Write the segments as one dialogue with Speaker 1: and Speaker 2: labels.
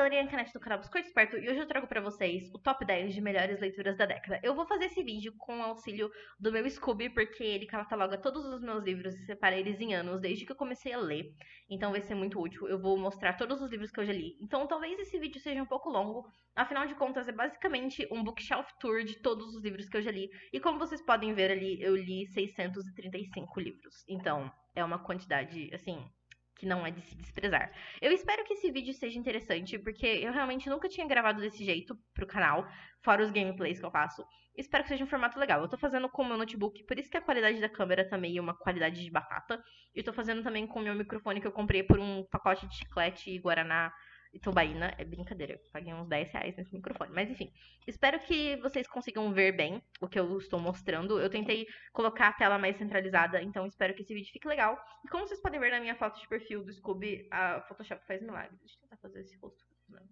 Speaker 1: galerinha, Canete do canal Biscoito Esperto, e hoje eu trago pra vocês o top 10 de melhores leituras da década. Eu vou fazer esse vídeo com o auxílio do meu Scooby, porque ele cataloga todos os meus livros e separa eles em anos, desde que eu comecei a ler. Então vai ser muito útil, eu vou mostrar todos os livros que eu já li. Então talvez esse vídeo seja um pouco longo, afinal de contas é basicamente um bookshelf tour de todos os livros que eu já li. E como vocês podem ver ali, eu li 635 livros. Então é uma quantidade, assim, que não é de se desprezar. Eu espero que esse vídeo seja interessante, porque eu realmente nunca tinha gravado desse jeito pro canal, fora os gameplays que eu faço. Espero que seja um formato legal. Eu tô fazendo com o meu notebook, por isso que a qualidade da câmera tá meio uma qualidade de batata. E tô fazendo também com o meu microfone que eu comprei por um pacote de chiclete e guaraná e tubaína. É brincadeira, eu paguei uns 10 reais nesse microfone. Mas enfim, espero que vocês consigam ver bem o que eu estou mostrando. Eu tentei colocar a tela mais centralizada, então espero que esse vídeo fique legal. E como vocês podem ver na minha foto de perfil do Scooby, a Photoshop faz milagres. Deixa eu tentar fazer esse rosto funcionando.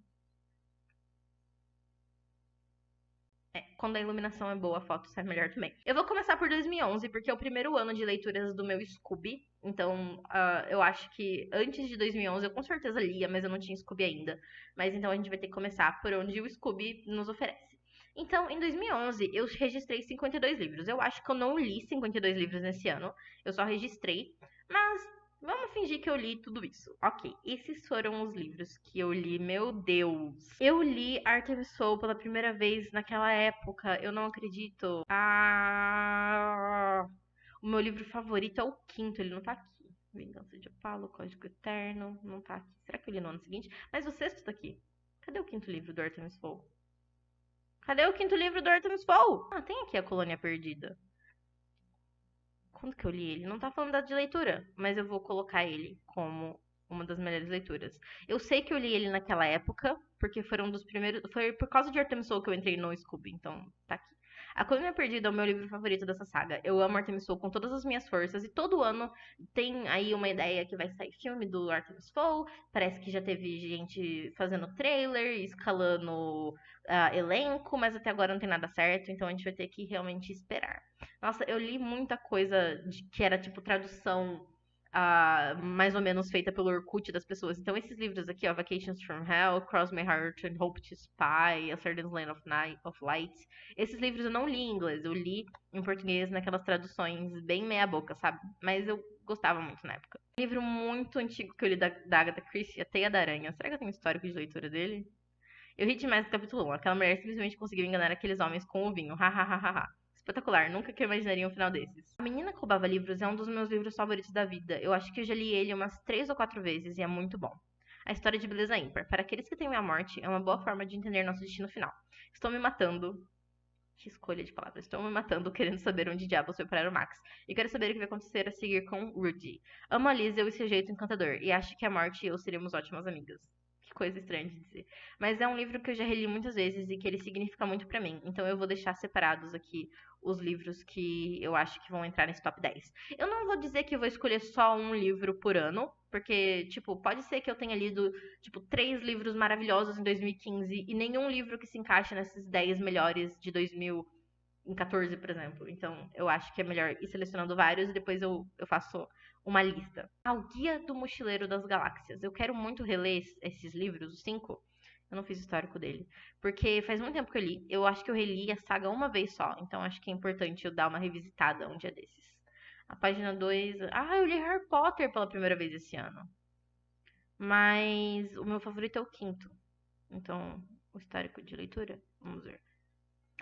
Speaker 1: Quando a iluminação é boa, a foto sai melhor também. Eu vou começar por 2011, porque é o primeiro ano de leituras do meu Scooby. Então, eu acho que antes de 2011 eu com certeza lia, mas eu não tinha Scooby ainda. Mas então a gente vai ter que começar por onde o Scooby nos oferece. Então, em 2011, eu registrei 52 livros. Eu acho que eu não li 52 livros nesse ano. Eu só registrei. Mas vamos fingir que eu li tudo isso. Ok, esses foram os livros que eu li. Meu Deus. Eu li Artemis Fowl pela primeira vez naquela época. Eu não acredito. O meu livro favorito é o quinto. Ele não tá aqui. Vingança de Apolo, Código Eterno. Não tá aqui. Será que eu li no ano seguinte? Mas o sexto tá aqui. Cadê o quinto livro do Artemis Fowl? Cadê o quinto livro do Artemis Fowl? Ah, tem aqui a Colônia Perdida. Quando que eu li ele? Não tá falando data de leitura, mas eu vou colocar ele como uma das melhores leituras. Eu sei que eu li ele naquela época, porque foram um dos primeiros. Foi por causa de Artemis Fowl que eu entrei no Scooby, então tá aqui. A Colônia Perdida é o meu livro favorito dessa saga. Eu amo Artemis Fowl com todas as minhas forças, e todo ano tem aí uma ideia que vai sair filme do Artemis Fowl. Parece que já teve gente fazendo trailer, escalando elenco, mas até agora não tem nada certo, então a gente vai ter que realmente esperar. Nossa, eu li muita coisa que era tipo tradução mais ou menos feita pelo Orkut das pessoas. Então esses livros aqui, ó, Vacations from Hell, Cross My Heart and Hope to Spy, A Certain Land of Light, esses livros eu não li em inglês, eu li em português naquelas traduções bem meia boca, sabe? Mas eu gostava muito na época. Um livro muito antigo que eu li da Agatha Christie, A Teia da Aranha. Será que eu tenho histórico de leitura dele? Eu ri demais no capítulo 1. Aquela mulher simplesmente conseguiu enganar aqueles homens com o vinho. Hahaha. Espetacular, nunca que eu imaginaria um final desses. A Menina que Roubava Livros é um dos meus livros favoritos da vida. Eu acho que eu já li ele umas 3 ou 4 vezes e é muito bom. A história de beleza ímpar. Para aqueles que temem a morte, é uma boa forma de entender nosso destino final. Estou me matando. Que escolha de palavras. Estou me matando querendo saber onde diabos foi parar o Max. E quero saber o que vai acontecer a seguir com Rudy. Amo a Liesel e seu jeito encantador. E acho que a morte e eu seríamos ótimas amigas. Que coisa estranha de dizer. Mas é um livro que eu já reli muitas vezes e que ele significa muito pra mim. Então eu vou deixar separados aqui os livros que eu acho que vão entrar nesse top 10. Eu não vou dizer que eu vou escolher só um livro por ano, porque, tipo, pode ser que eu tenha lido, tipo, 3 livros maravilhosos em 2015 e nenhum livro que se encaixe nesses 10 melhores de 2014, por exemplo. Então, eu acho que é melhor ir selecionando vários e depois eu faço uma lista. O Guia do Mochileiro das Galáxias. Eu quero muito reler esses livros, os 5. Eu não fiz histórico dele. Porque faz muito tempo que eu li. Eu acho que eu reli a saga uma vez só. Então acho que é importante eu dar uma revisitada um dia desses. A página 2. Eu li Harry Potter pela primeira vez esse ano. Mas o meu favorito é o quinto. Então, o histórico de leitura. Vamos ver.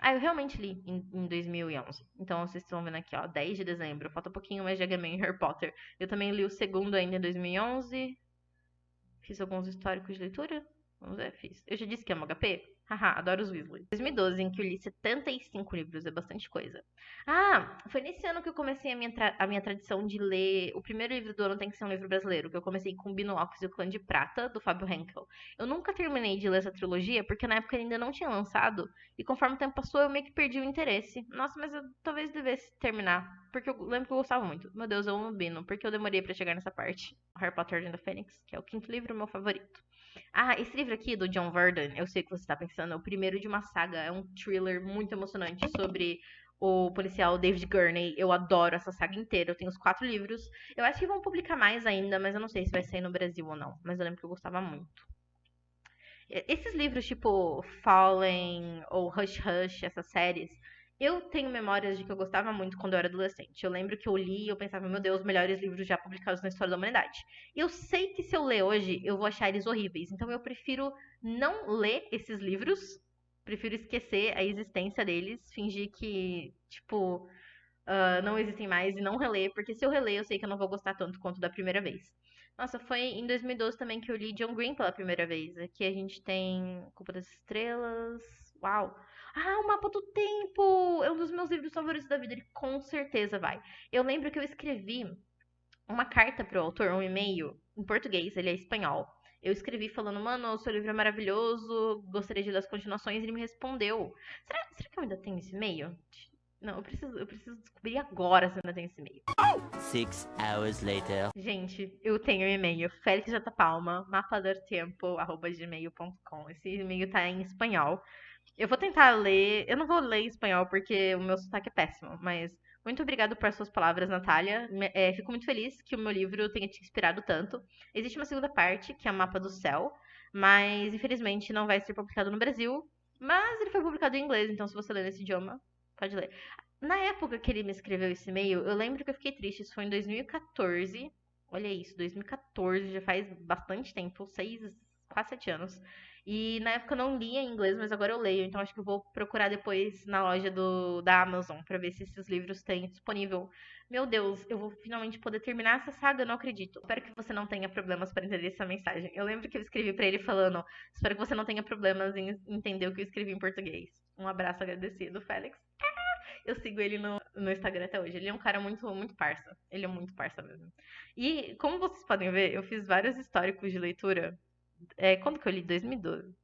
Speaker 1: Eu realmente li em 2011. Então, vocês estão vendo aqui, ó, 10 de dezembro. Falta um pouquinho mais de HM em Harry Potter. Eu também li o segundo ainda em 2011. Fiz alguns históricos de leitura. Vamos ver, fiz. Eu já disse que amo HP? Haha, adoro os Weasley. 2012, em que eu li 75 livros, é bastante coisa. Foi nesse ano que eu comecei a minha tradição de ler. O primeiro livro do ano tem que ser um livro brasileiro, que eu comecei com Binóculos e o Clã de Prata, do Fábio Henkel. Eu nunca terminei de ler essa trilogia, porque na época ele ainda não tinha lançado, e conforme o tempo passou, eu meio que perdi o interesse. Nossa, mas eu talvez devesse terminar, porque eu lembro que eu gostava muito. Meu Deus, eu amo Bino, porque eu demorei pra chegar nessa parte. Harry Potter and the Fênix, que é o quinto livro, meu favorito. Esse livro aqui do John Verdon, eu sei o que você está pensando, é o primeiro de uma saga, é um thriller muito emocionante sobre o policial David Gurney. Eu adoro essa saga inteira, eu tenho os 4 livros. Eu acho que vão publicar mais ainda, mas eu não sei se vai sair no Brasil ou não. Mas eu lembro que eu gostava muito. Esses livros tipo Fallen ou Hush Hush, essas séries, eu tenho memórias de que eu gostava muito quando eu era adolescente. Eu lembro que eu li e eu pensava, meu Deus, melhores livros já publicados na história da humanidade. Eu sei que se eu ler hoje, eu vou achar eles horríveis. Então eu prefiro não ler esses livros, prefiro esquecer a existência deles, fingir que, tipo, não existem mais e não reler, porque se eu reler, eu sei que eu não vou gostar tanto quanto da primeira vez. Nossa, foi em 2012 também que eu li John Green pela primeira vez. Aqui a gente tem Culpa das Estrelas. Uau! Ah, O Mapa do Tempo! É um dos meus livros favoritos da vida. Ele com certeza vai. Eu lembro que eu escrevi uma carta pro autor, um e-mail, em português, ele é espanhol. Eu escrevi falando, mano, o seu livro é maravilhoso, gostaria de ler as continuações, e ele me respondeu. Será que eu ainda tenho esse e-mail? Não, eu preciso descobrir agora se eu ainda tenho esse e-mail.
Speaker 2: 6 hours later.
Speaker 1: Gente, eu tenho um e-mail, felixjpalma, mapadortempo@gmail.com. Esse e-mail tá em espanhol. Eu vou tentar ler, eu não vou ler em espanhol porque o meu sotaque é péssimo, mas muito obrigado por suas palavras, Natália. Fico muito feliz que o meu livro tenha te inspirado tanto. Existe uma segunda parte, que é o Mapa do Céu, mas infelizmente não vai ser publicado no Brasil. Mas ele foi publicado em inglês, então se você ler nesse idioma, pode ler. Na época que ele me escreveu esse e-mail, eu lembro que eu fiquei triste. Isso foi em 2014. Olha isso, 2014, já faz bastante tempo, 6, quase 7 anos. E na época eu não lia em inglês, mas agora eu leio. Então acho que eu vou procurar depois na loja da Amazon pra ver se esses livros têm disponível. Meu Deus, eu vou finalmente poder terminar essa saga, eu não acredito. Espero que você não tenha problemas para entender essa mensagem. Eu lembro que eu escrevi pra ele falando: espero que você não tenha problemas em entender o que eu escrevi em português. Um abraço agradecido, Félix. Eu sigo ele no Instagram até hoje. Ele é um cara muito, muito parça. Ele é muito parça mesmo. E como vocês podem ver, eu fiz vários históricos de leitura. Quando que eu li? 2012.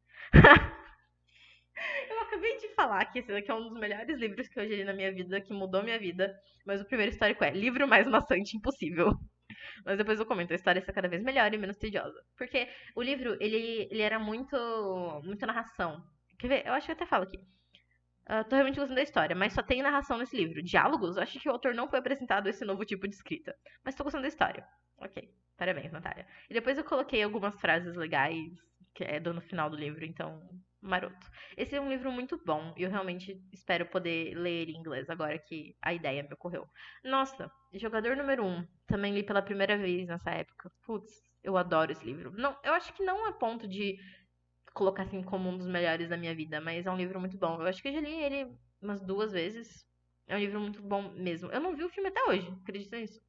Speaker 1: Eu acabei de falar que esse daqui é um dos melhores livros que eu já li na minha vida, que mudou minha vida. Mas o primeiro histórico é Livro Mais Maçante Impossível. Mas depois eu comento, a história está cada vez melhor e menos tediosa. Porque o livro, ele era muito narração. Quer ver? Eu acho que eu até falo aqui. Tô realmente gostando da história, mas só tem narração nesse livro. Diálogos? Acho que o autor não foi apresentado esse novo tipo de escrita. Mas tô gostando da história. Ok. Parabéns, Natália. E depois eu coloquei algumas frases legais que é do no final do livro, então, maroto. Esse é um livro muito bom e eu realmente espero poder ler ele em inglês agora que a ideia me ocorreu. Nossa, Jogador Número 1. Também li pela primeira vez nessa época. Putz, eu adoro esse livro. Não, eu acho que não é ponto de colocar assim como um dos melhores da minha vida, mas é um livro muito bom. Eu acho que eu já li ele umas 2 vezes. É um livro muito bom mesmo. Eu não vi o filme até hoje, acredita nisso?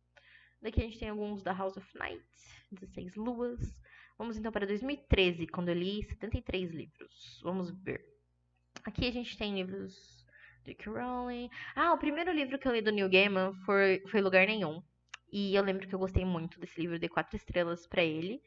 Speaker 1: Daqui a gente tem alguns da House of Night, 16 Luas. Vamos então para 2013, quando eu li 73 livros. Vamos ver. Aqui a gente tem livros de J.K. Rowling. Ah, o primeiro livro que eu li do Neil Gaiman foi Lugar Nenhum. E eu lembro que eu gostei muito desse livro, dei 4 estrelas pra ele.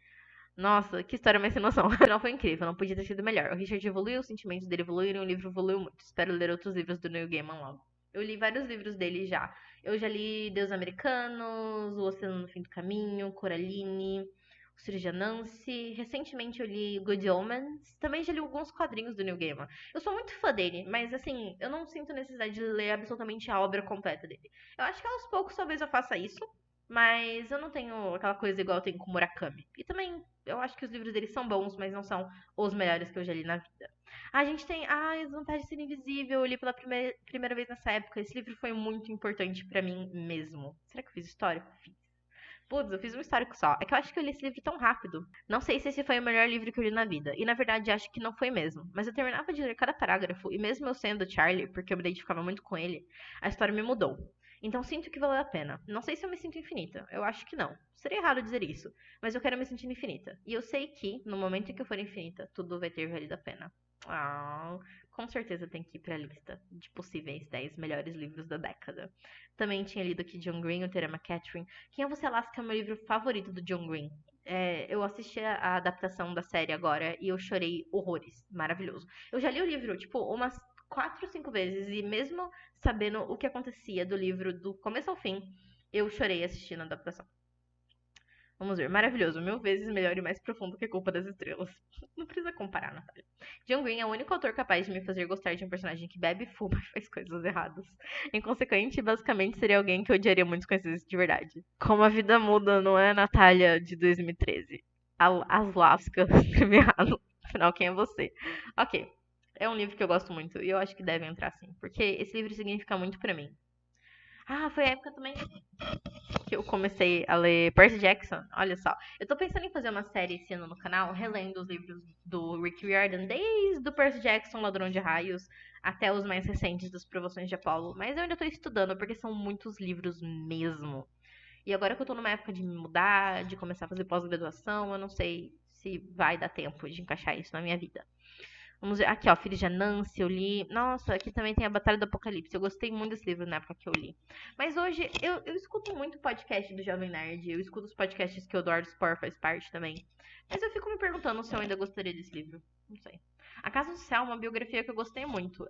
Speaker 1: Nossa, que história mais sem noção. O final foi incrível, não podia ter sido melhor. O Richard evoluiu, os sentimentos dele evoluíram, o livro evoluiu muito. Espero ler outros livros do Neil Gaiman logo. Eu li vários livros dele já. Eu já li Deus Americanos, O Oceano no Fim do Caminho, Coraline, O Ciro de Anansi. Recentemente eu li Good Omens. Também já li alguns quadrinhos do Neil Gaiman. Eu sou muito fã dele, mas assim, eu não sinto necessidade de ler absolutamente a obra completa dele. Eu acho que aos poucos talvez eu faça isso. Mas eu não tenho aquela coisa igual eu tenho com Murakami. E também, eu acho que os livros dele são bons, mas não são os melhores que eu já li na vida. A gente tem As Vantagens de Ser Invisível, eu li pela primeira vez nessa época. Esse livro foi muito importante pra mim mesmo. Será que eu fiz histórico? Fiz. Putz, eu fiz um histórico só. É que eu acho que eu li esse livro tão rápido. Não sei se esse foi o melhor livro que eu li na vida. E na verdade acho que não foi mesmo. Mas eu terminava de ler cada parágrafo. E mesmo eu sendo Charlie, porque eu me identificava muito com ele, a história me mudou. Então sinto que valeu a pena. Não sei se eu me sinto infinita. Eu acho que não. Seria errado dizer isso. Mas eu quero me sentir infinita. E eu sei que, no momento em que eu for infinita, tudo vai ter valido a pena. Ah, com certeza tem que ir pra lista de possíveis 10 melhores livros da década. Também tinha lido aqui John Green, o Terema Catherine. Quem é Você, Alaska é o meu livro favorito do John Green. Eu assisti a adaptação da série agora e eu chorei horrores. Maravilhoso. Eu já li o livro, tipo, umas 4, 5 vezes. E mesmo sabendo o que acontecia do livro do começo ao fim, eu chorei assistindo a adaptação. Vamos ver, maravilhoso, 1000 vezes melhor e mais profundo que Culpa das Estrelas. Não precisa comparar, Natália. John Green é o único autor capaz de me fazer gostar de um personagem que bebe, fuma e faz coisas erradas. Inconsequente, basicamente seria alguém que eu odiaria muito conhecer de verdade. Como a vida muda, não é, Natália, de 2013? Aslavska, escrevi errado. Afinal, quem é você? Ok. É um livro que eu gosto muito e eu acho que deve entrar sim, porque esse livro significa muito pra mim. Ah, foi a época também que eu comecei a ler Percy Jackson. Olha só. Eu tô pensando em fazer uma série esse ano no canal, relendo os livros do Rick Riordan, desde o Percy Jackson, Ladrão de Raios, até os mais recentes das Provações de Apolo. Mas eu ainda tô estudando, porque são muitos livros mesmo. E agora que eu tô numa época de me mudar, de começar a fazer pós-graduação, eu não sei se vai dar tempo de encaixar isso na minha vida. Vamos ver. Aqui, ó, Filhos de Anansi, eu li. Nossa, aqui também tem a Batalha do Apocalipse. Eu gostei muito desse livro na época que eu li. Mas hoje eu escuto muito podcast do Jovem Nerd. Eu escuto os podcasts que o Eduardo Spor faz parte também. Mas eu fico me perguntando se eu ainda gostaria desse livro. Não sei. A Casa do Céu é uma biografia que eu gostei muito.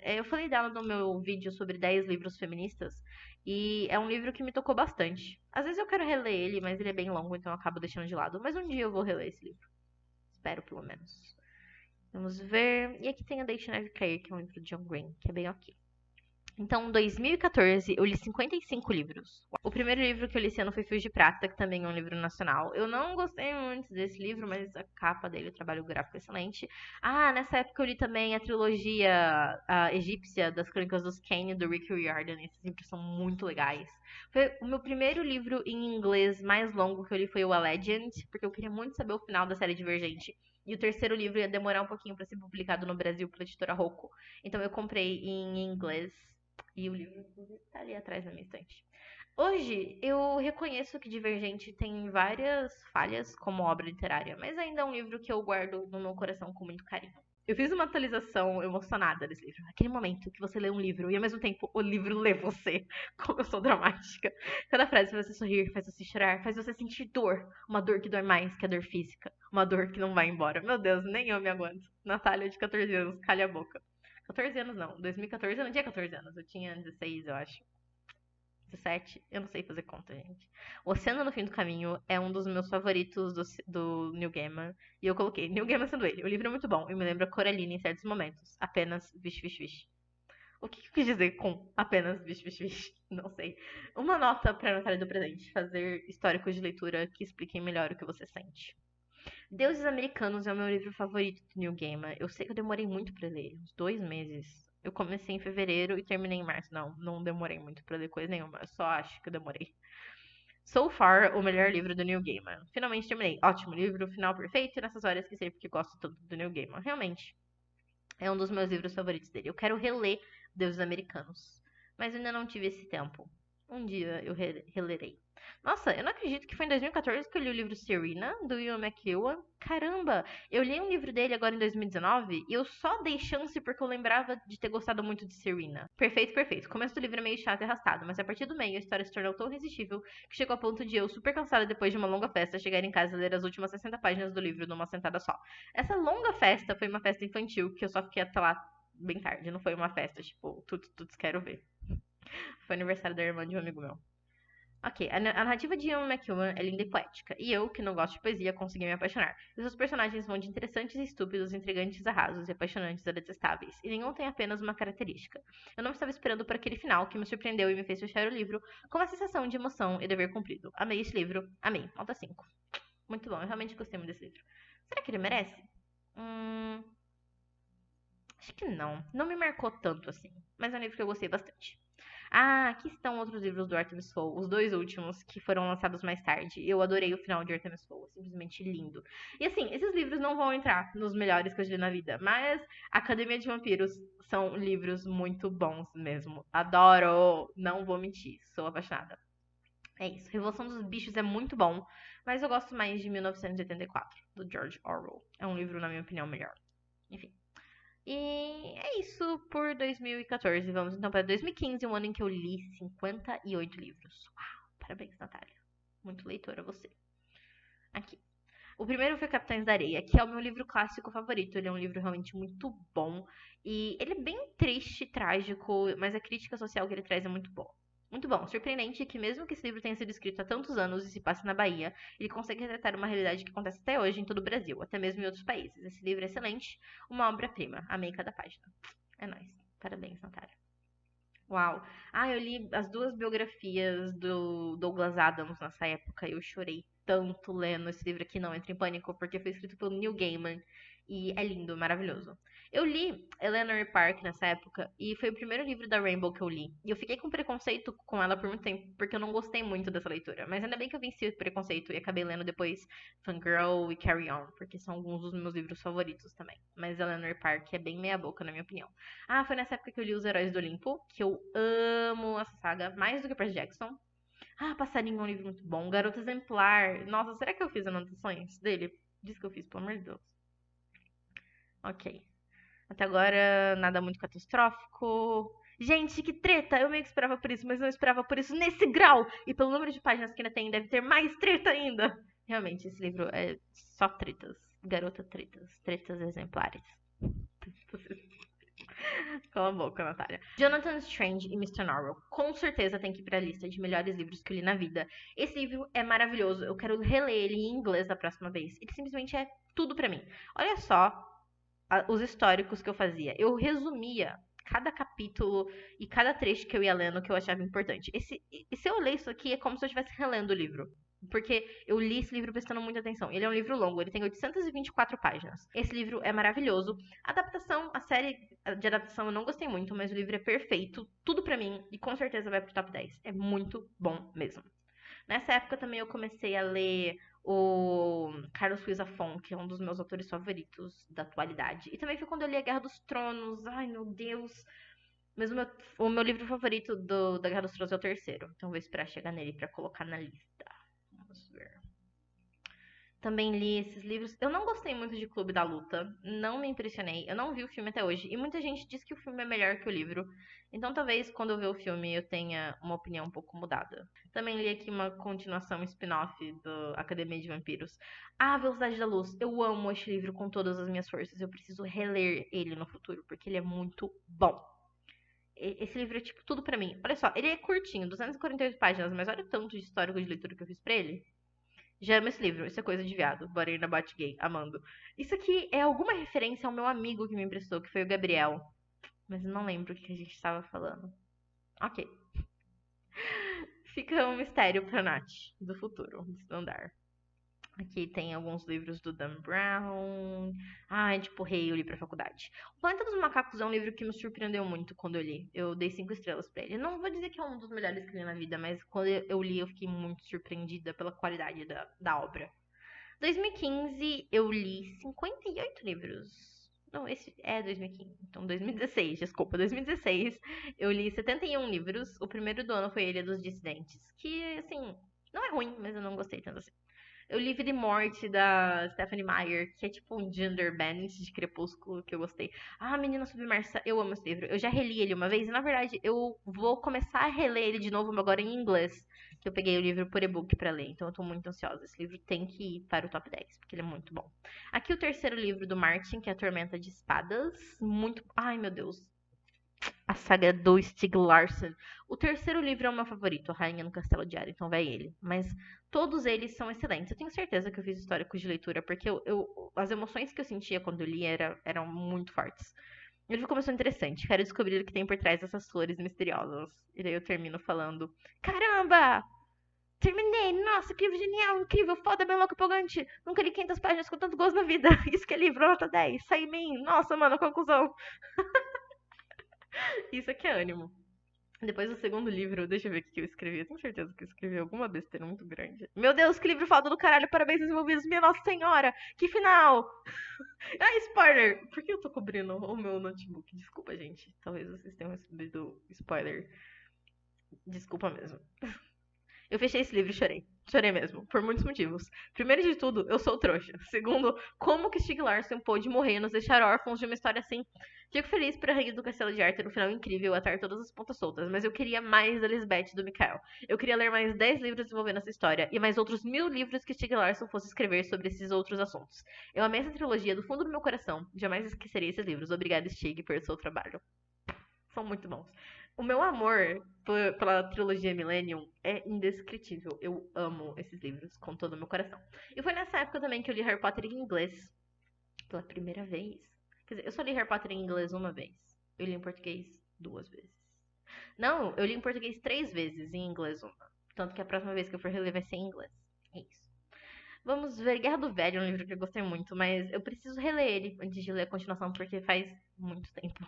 Speaker 1: Eu falei dela no meu vídeo sobre 10 livros feministas. E é um livro que me tocou bastante. Às vezes eu quero reler ele, mas ele é bem longo, então eu acabo deixando de lado. Mas um dia eu vou reler esse livro. Espero, pelo menos. Vamos ver. E aqui tem a Deixe Neve Cair, que é um livro de John Green, que é bem ok. Então, em 2014, eu li 55 livros. O primeiro livro que eu li esse ano foi Fio de Prata, que também é um livro nacional. Eu não gostei muito desse livro, mas a capa dele, o trabalho gráfico é excelente. Ah, nessa época eu li também a trilogia egípcia das Crônicas dos Kane, do Rick Riordan. Esses livros são muito legais. Foi o meu primeiro livro em inglês mais longo que eu li foi o A Legend, porque eu queria muito saber o final da série Divergente. E o terceiro livro ia demorar um pouquinho para ser publicado no Brasil pela editora Rocco. Então eu comprei em inglês e o livro está ali atrás na minha estante. Hoje, eu reconheço que Divergente tem várias falhas como obra literária, mas ainda é um livro que eu guardo no meu coração com muito carinho. Eu fiz uma atualização emocionada desse livro. Aquele momento que você lê um livro e ao mesmo tempo o livro lê você. Como eu sou dramática. Cada frase faz você sorrir, faz você chorar, faz você sentir dor. Uma dor que dói mais que a dor física. Uma dor que não vai embora. Meu Deus, nem eu me aguento. Natália, de 14 anos, calha a boca. 14 anos não. 2014 eu não tinha 14 anos. Eu tinha 16, eu acho. 17, eu não sei fazer conta, gente. O Oceano no Fim do Caminho é um dos meus favoritos do Neil Gaiman. E eu coloquei Neil Gaiman sendo ele. O livro é muito bom e me lembra Coraline em certos momentos. Apenas vixe, vixe, vixe. O que eu quis dizer com apenas vixe, vixe, vixe? Não sei. Uma nota para Natália do Presente. Fazer históricos de leitura que expliquem melhor o que você sente. Deuses Americanos é o meu livro favorito do Neil Gaiman. Eu sei que eu demorei muito pra ler, uns 2 meses. Eu comecei em fevereiro e terminei em março. Não demorei muito pra ler coisa nenhuma. Eu só acho que eu demorei. So Far, o melhor livro do Neil Gaiman. Finalmente terminei. Ótimo livro, final perfeito. E nessas horas que sei porque gosto tanto do Neil Gaiman. Realmente, é um dos meus livros favoritos dele. Eu quero reler Deuses Americanos. Mas ainda não tive esse tempo. Um dia eu relerei. Nossa, eu não acredito que foi em 2014 que eu li o livro Serena, do Ian McEwan. Caramba, eu li um livro dele agora em 2019 e eu só dei chance porque eu lembrava de ter gostado muito de Serena. Perfeito, perfeito. O começo do livro é meio chato e arrastado, mas a partir do meio a história se tornou tão irresistível que chegou a ponto de eu, super cansada depois de uma longa festa, chegar em casa e ler as últimas 60 páginas do livro numa sentada só. Essa longa festa foi uma festa infantil que eu só fiquei até lá bem tarde. Não foi uma festa, tipo, tudo quero ver. Foi aniversário da irmã de um amigo meu. Ok, a narrativa de Ian McEwan é linda e poética, e eu, que não gosto de poesia, consegui me apaixonar. E seus personagens vão de interessantes e estúpidos, intrigantes a rasos e apaixonantes a detestáveis, e nenhum tem apenas uma característica. Eu não estava esperando por aquele final que me surpreendeu e me fez fechar o livro com uma sensação de emoção e dever cumprido. Amei esse livro, amei, nota 5. Muito bom, eu realmente gostei muito desse livro. Será que ele merece? Acho que não. Não me marcou tanto assim, mas é um livro que eu gostei bastante. Ah, aqui estão outros livros do Artemis Fowl, os dois últimos que foram lançados mais tarde. Eu adorei o final de Artemis Fowl, simplesmente lindo. E assim, esses livros não vão entrar nos melhores que eu li na vida, mas Academia de Vampiros são livros muito bons mesmo. Adoro, não vou mentir, sou apaixonada. É isso, Revolução dos Bichos é muito bom, mas eu gosto mais de 1984, do George Orwell. É um livro, na minha opinião, melhor. Enfim. E é isso por 2014. Vamos então para 2015, um ano em que eu li 58 livros. Uau, parabéns, Natália. Muito leitora você. Aqui. O primeiro foi Capitães da Areia, que é o meu livro clássico favorito. Ele é um livro realmente muito bom. E ele é bem triste, trágico, mas a crítica social que ele traz é muito boa. Muito bom. Surpreendente que mesmo que esse livro tenha sido escrito há tantos anos e se passe na Bahia, ele consegue retratar uma realidade que acontece até hoje em todo o Brasil, até mesmo em outros países. Esse livro é excelente, uma obra-prima. Amei cada página. É nóis. Parabéns, Natália. Uau. Ah, eu li as duas biografias do Douglas Adams nessa época e eu chorei tanto lendo esse livro aqui, Não Entre em Pânico, porque foi escrito pelo Neil Gaiman. E é lindo, maravilhoso. Eu li Eleanor Park nessa época, e foi o primeiro livro da Rainbow que eu li. E eu fiquei com preconceito com ela por muito tempo, porque eu não gostei muito dessa leitura. Mas ainda bem que eu venci o preconceito e acabei lendo depois Fangirl e Carry On, porque são alguns dos meus livros favoritos também. Mas Eleanor Park é bem meia boca, na minha opinião. Ah, foi nessa época que eu li Os Heróis do Olimpo, que eu amo essa saga, mais do que Percy Jackson. Ah, Passarinho é um livro muito bom. Garota Exemplar. Nossa, será que eu fiz anotações dele? Diz que eu fiz, pelo amor de Deus. Ok. Até agora, nada muito catastrófico. Gente, que treta! Eu meio que esperava por isso, mas não esperava por isso nesse grau! E pelo número de páginas que ainda tem, deve ter mais treta ainda! Realmente, esse livro é só tretas. Garota tretas. Tretas exemplares. Cala a boca, Natália. Jonathan Strange e Mr. Norrell. Com certeza tem que ir pra lista de melhores livros que eu li na vida. Esse livro é maravilhoso. Eu quero reler ele em inglês da próxima vez. Ele simplesmente é tudo pra mim. Olha só os históricos que eu fazia. Eu resumia cada capítulo e cada trecho que eu ia lendo que eu achava importante. E se eu ler isso aqui, é como se eu estivesse relendo o livro. Porque eu li esse livro prestando muita atenção. Ele é um livro longo, ele tem 824 páginas. Esse livro é maravilhoso. A série de adaptação eu não gostei muito, mas o livro é perfeito. Tudo pra mim, e com certeza vai pro top 10. É muito bom mesmo. Nessa época também eu comecei a ler o Carlos Ruiz Zafón, que é um dos meus autores favoritos da atualidade. E também foi quando eu li A Guerra dos Tronos. Ai, meu Deus. Mas o meu livro favorito da Guerra dos Tronos é o terceiro. Então vou esperar chegar nele pra colocar na lista. Vamos ver. Também li esses livros. Eu não gostei muito de Clube da Luta. Não me impressionei. Eu não vi o filme até hoje. E muita gente diz que o filme é melhor que o livro. Então talvez quando eu ver o filme eu tenha uma opinião um pouco mudada. Também li aqui uma continuação spin-off do Academia de Vampiros. A Velocidade da Luz. Eu amo este livro com todas as minhas forças. Eu preciso reler ele no futuro, porque ele é muito bom. Esse livro é tipo tudo pra mim. Olha só, ele é curtinho, 248 páginas, mas olha o tanto de histórico de leitura que eu fiz pra ele. Já amo esse livro, isso é coisa de viado. Bora na bate gay, amando. Isso aqui é alguma referência ao meu amigo que me emprestou, que foi o Gabriel. Mas eu não lembro o que a gente estava falando. Ok. Fica um mistério pra Nath, do futuro, do andar. Aqui tem alguns livros do Dan Brown. Ah, tipo, Rei, eu li pra faculdade. O Planeta dos Macacos é um livro que me surpreendeu muito quando eu li. Eu dei 5 estrelas pra ele. Não vou dizer que é um dos melhores que eu li na vida, mas quando eu li eu fiquei muito surpreendida pela qualidade da obra. 2015 eu li 58 livros. Não, esse é 2015. Então, 2016, desculpa, 2016 eu li 71 livros. O primeiro do ano foi Ilha dos Dissidentes, que, assim, não é ruim, mas eu não gostei tanto assim. Eu li Vida e Morte da Stephanie Meyer, que é tipo um gender band de Crepúsculo que eu gostei. Ah, Menina Submersa, eu amo esse livro. Eu já reli ele uma vez e, na verdade, eu vou começar a reler ele de novo agora em inglês. Que eu peguei o livro por e-book pra ler, então eu tô muito ansiosa. Esse livro tem que ir para o top 10, porque ele é muito bom. Aqui o terceiro livro do Martin, que é A Tormenta de Espadas. Muito. Ai, meu Deus. A saga do Stieg Larsson. O terceiro livro é o meu favorito, A Rainha no Castelo de Ar, então vai ele. Mas todos eles são excelentes. Eu tenho certeza que eu fiz histórico de leitura, porque as emoções que eu sentia quando eu li eram muito fortes. O livro começou interessante. Quero descobrir o que tem por trás dessas flores misteriosas. E daí eu termino falando: Caramba! Terminei! Nossa, que livro genial, incrível, foda, bem louco, empolgante. Nunca li 500 páginas com tanto gosto na vida. Isso que é livro, nota 10. Sai em mim. Nossa, mano, conclusão. Isso aqui é ânimo. Depois do segundo livro, deixa eu ver o que eu escrevi. Eu tenho certeza que eu escrevi alguma besteira muito grande. Meu Deus, que livro foda do caralho, parabéns desenvolvidos, minha Nossa Senhora! Que final! Ah, spoiler! Por que eu tô cobrindo o meu notebook? Desculpa, gente. Talvez vocês tenham recebido spoiler. Desculpa mesmo. Eu fechei esse livro e chorei. Chorei mesmo, por muitos motivos. Primeiro de tudo, eu sou trouxa. Segundo, como que Stieg Larsson pôde morrer e nos deixar órfãos de uma história assim? Fico feliz por a Rainha do Castelo de Ar ter um final incrível e atar todas as pontas soltas, mas eu queria mais da Lisbeth e do Mikael. Eu queria ler mais 10 livros envolvendo essa história e mais outros 1000 livros que Stieg Larsson fosse escrever sobre esses outros assuntos. Eu amei essa trilogia do fundo do meu coração. Jamais esquecerei esses livros. Obrigada, Stieg, pelo seu trabalho. São muito bons. O meu amor pela trilogia Millennium é indescritível. Eu amo esses livros com todo o meu coração. E foi nessa época também que eu li Harry Potter em inglês. Pela primeira vez. Quer dizer, eu só li Harry Potter em inglês uma vez. Eu li em português 2 vezes. Não, eu li em português 3 vezes e em inglês uma. Tanto que a próxima vez que eu for reler vai ser em inglês. É isso. Vamos ver Guerra do Velho, um livro que eu gostei muito, mas eu preciso reler ele antes de ler a continuação, porque faz muito tempo.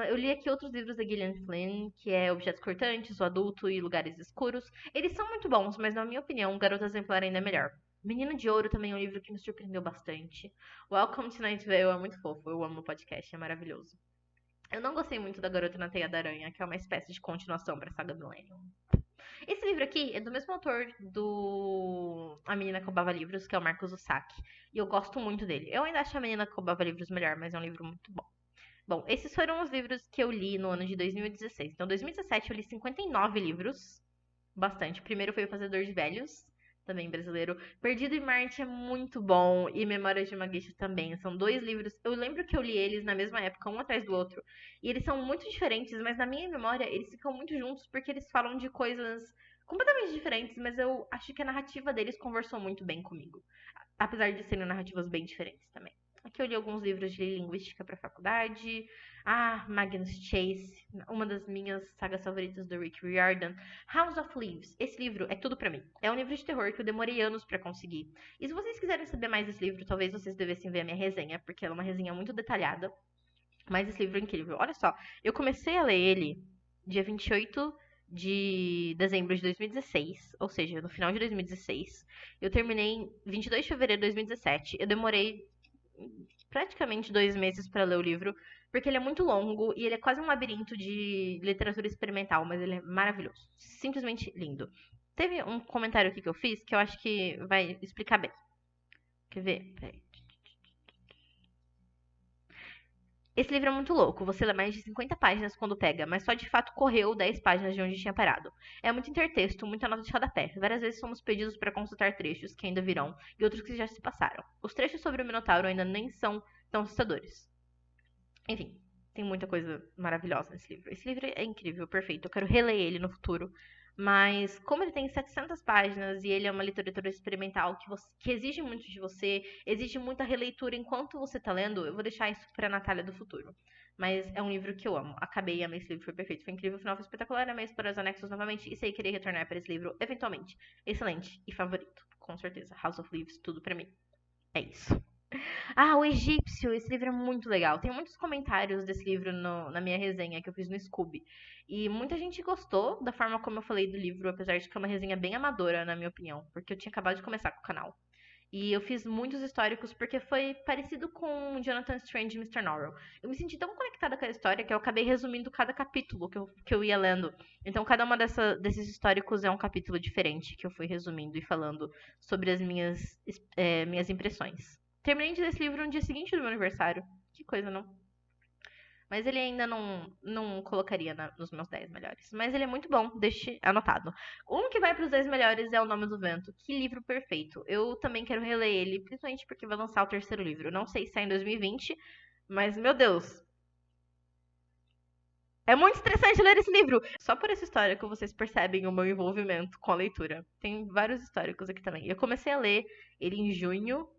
Speaker 1: Eu li aqui outros livros da Gillian Flynn, que é Objetos Cortantes, O Adulto e Lugares Escuros. Eles são muito bons, mas na minha opinião, Garota Exemplar ainda é melhor. Menino de Ouro também é um livro que me surpreendeu bastante. Welcome to Night Vale é muito fofo, eu amo o podcast, é maravilhoso. Eu não gostei muito da Garota na Teia da Aranha, que é uma espécie de continuação pra saga Millennium. Esse livro aqui é do mesmo autor do A Menina que Roubava Livros, que é o Marcos Zusak. E eu gosto muito dele. Eu ainda acho A Menina que Roubava Livros melhor, mas é um livro muito bom. Bom, esses foram os livros que eu li no ano de 2016. Então, em 2017 eu li 59 livros. Bastante. Primeiro foi O Fazedor de Velhos, também brasileiro. Perdido em Marte é muito bom. E Memórias de uma Geisha também. São dois livros. Eu lembro que eu li eles na mesma época, um atrás do outro. E eles são muito diferentes, mas na minha memória eles ficam muito juntos porque eles falam de coisas completamente diferentes, mas eu acho que a narrativa deles conversou muito bem comigo. Apesar de serem narrativas bem diferentes também. Aqui eu li alguns livros de linguística para faculdade. Magnus Chase, uma das minhas sagas favoritas do Rick Riordan. House of Leaves. Esse livro é tudo pra mim. É um livro de terror que eu demorei anos pra conseguir. E se vocês quiserem saber mais desse livro, talvez vocês devessem ver a minha resenha, porque ela é uma resenha muito detalhada. Mas esse livro é incrível. Olha só, eu comecei a ler ele dia 28 de dezembro de 2016, ou seja, no final de 2016. Eu terminei em 22 de fevereiro de 2017. Eu demorei praticamente 2 meses pra ler o livro, porque ele é muito longo e ele é quase um labirinto de literatura experimental, mas ele é maravilhoso. Simplesmente lindo. Teve um comentário aqui que eu fiz que eu acho que vai explicar bem. Quer ver? Peraí. Esse livro é muito louco. Você lê mais de 50 páginas quando pega, mas só de fato correu 10 páginas de onde tinha parado. É muito intertexto, muita nota de rodapé. Várias vezes somos pedidos para consultar trechos que ainda virão e outros que já se passaram. Os trechos sobre o Minotauro ainda nem são tão assustadores. Enfim, tem muita coisa maravilhosa nesse livro. Esse livro é incrível, perfeito. Eu quero reler ele no futuro. Mas como ele tem 700 páginas e ele é uma literatura experimental que exige muito de você, exige muita releitura enquanto você tá lendo, eu vou deixar isso pra Natália do futuro. Mas é um livro que eu amo. Acabei e amei esse livro, foi perfeito, foi incrível, o final foi espetacular, amei para os anexos novamente e sei querer retornar para esse livro eventualmente. Excelente e favorito, com certeza. House of Leaves, tudo pra mim. É isso. O Egípcio, esse livro é muito legal. Tem muitos comentários desse livro na minha resenha que eu fiz no Scooby. E muita gente gostou da forma como eu falei do livro, apesar de que é uma resenha bem amadora, na minha opinião, porque eu tinha acabado de começar com o canal. E eu fiz muitos históricos porque foi parecido com Jonathan Strange e Mr. Norrell. Eu me senti tão conectada com a história que eu acabei resumindo cada capítulo que eu ia lendo. Então, cada uma desses históricos é um capítulo diferente que eu fui resumindo e falando sobre as minhas impressões. Terminei de ler esse livro no dia seguinte do meu aniversário. Que coisa, não? Mas ele ainda não colocaria nos meus 10 melhores. Mas ele é muito bom, deixe anotado. Um que vai pros 10 melhores é O Nome do Vento. Que livro perfeito. Eu também quero reler ele, principalmente porque vai lançar o terceiro livro. Não sei se sai em 2020, mas, meu Deus. É muito estressante ler esse livro. Só por essa história que vocês percebem o meu envolvimento com a leitura. Tem vários históricos aqui também. Eu comecei a ler ele em junho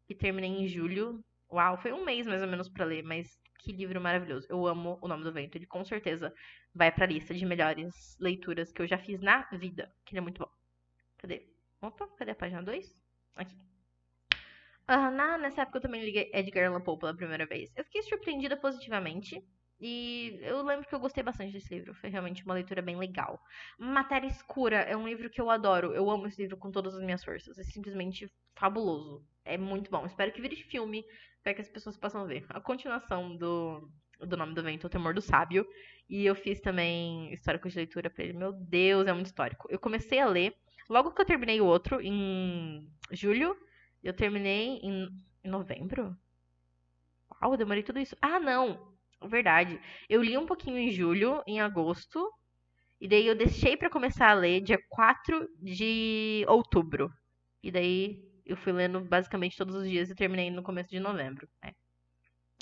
Speaker 1: e terminei em julho. Uau, foi um mês mais ou menos pra ler, mas que livro maravilhoso. Eu amo O Nome do Vento. Ele com certeza vai pra lista de melhores leituras que eu já fiz na vida. Que ele é muito bom. Cadê? Opa, cadê a página 2? Aqui. Nessa época eu também li Edgar Allan Poe pela primeira vez. Eu fiquei surpreendida positivamente. E eu lembro que eu gostei bastante desse livro. Foi realmente uma leitura bem legal. Matéria Escura é um livro que eu adoro. Eu amo esse livro com todas as minhas forças. É simplesmente fabuloso. É muito bom. Espero que vire filme para que as pessoas possam ver. A continuação do Nome do Vento, O Temor do Sábio. E eu fiz também histórico de leitura pra ele. Meu Deus, é muito histórico. Eu comecei a ler logo que eu terminei o outro, em julho. Eu terminei em novembro? Uau, eu demorei tudo isso. Não! Verdade. Eu li um pouquinho em julho, em agosto. E daí eu deixei pra começar a ler dia 4 de outubro. E daí eu fui lendo basicamente todos os dias e terminei no começo de novembro. É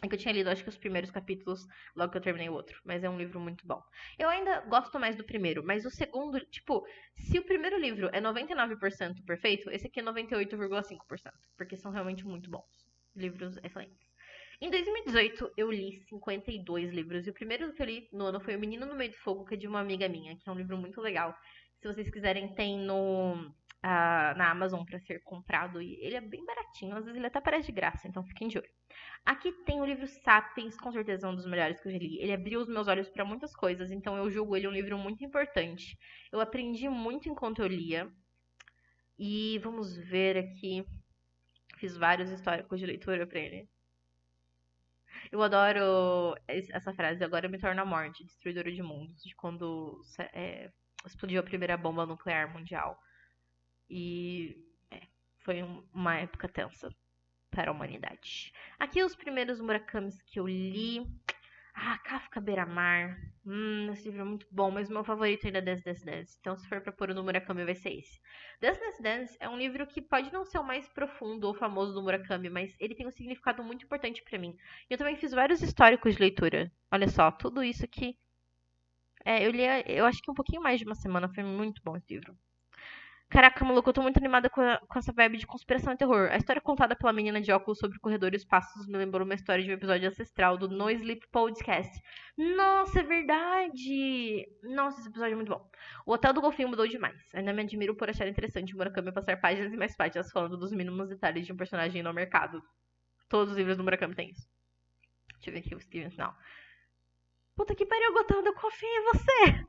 Speaker 1: que eu tinha lido, acho que os primeiros capítulos logo que eu terminei o outro. Mas é um livro muito bom. Eu ainda gosto mais do primeiro, mas o segundo, tipo, se o primeiro livro é 99% perfeito, esse aqui é 98,5%. Porque são realmente muito bons. Livros excelentes. Em 2018, eu li 52 livros. E o primeiro que eu li no ano foi O Menino no Meio do Fogo, que é de uma amiga minha, que é um livro muito legal. Se vocês quiserem, tem no na Amazon para ser comprado e ele é bem baratinho, às vezes ele até parece de graça, então fiquem de olho. Aqui tem o livro Sapiens, com certeza um dos melhores que eu já li. Ele abriu os meus olhos para muitas coisas, então eu julgo ele um livro muito importante. Eu aprendi muito enquanto eu lia. E vamos ver aqui. Fiz vários históricos de leitura para ele. Eu adoro essa frase, agora eu me torno a morte, destruidora de mundos, de quando explodiu a primeira bomba nuclear mundial. E foi uma época tensa para a humanidade. Aqui os primeiros Murakamis que eu li. Kafka Beira-Mar. Esse livro é muito bom, mas o meu favorito ainda é Dance Dance Dance. Então, se for pra pôr no Murakami, vai ser esse. Dance Dance Dance é um livro que pode não ser o mais profundo ou famoso do Murakami, mas ele tem um significado muito importante pra mim. Eu também fiz vários históricos de leitura. Olha só, tudo isso aqui. Eu li, eu acho que um pouquinho mais de uma semana. Foi muito bom esse livro. Caraca, maluco, eu tô muito animada com essa vibe de conspiração e terror. A história contada pela menina de óculos sobre o corredor e os passos me lembrou uma história de um episódio ancestral do No Sleep Podcast. Nossa, é verdade! Nossa, esse episódio é muito bom. O Hotel do Golfinho mudou demais. Ainda me admiro por achar interessante o Murakami passar páginas e mais páginas falando dos mínimos detalhes de um personagem no mercado. Todos os livros do Murakami têm isso. Deixa eu ver aqui o escrevi no final. Puta que pariu, Gotham, eu confio em você!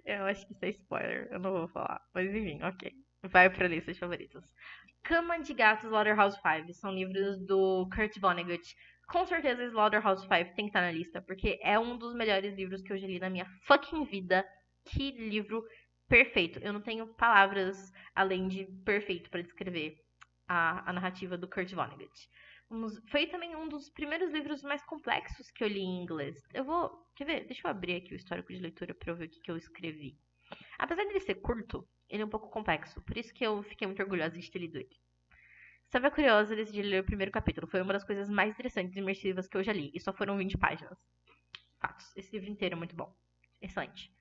Speaker 1: Eu acho que isso é spoiler, eu não vou falar. Mas enfim, ok. Vai pra lista de favoritos. Cama de Gato Slaughterhouse 5 são livros do Kurt Vonnegut. Com certeza Slaughterhouse 5 tem que estar na lista, porque é um dos melhores livros que eu já li na minha fucking vida. Que livro perfeito. Eu não tenho palavras além de perfeito pra descrever a narrativa do Kurt Vonnegut. Foi também um dos primeiros livros mais complexos que eu li em inglês. Quer ver? Deixa eu abrir aqui o histórico de leitura pra eu ver o que eu escrevi. Apesar dele ser curto, ele é um pouco complexo. Por isso que eu fiquei muito orgulhosa de ter lido ele. Estava curiosa, decidi ler o primeiro capítulo. Foi uma das coisas mais interessantes e imersivas que eu já li. E só foram 20 páginas. Fatos. Esse livro inteiro é muito bom. Excelente.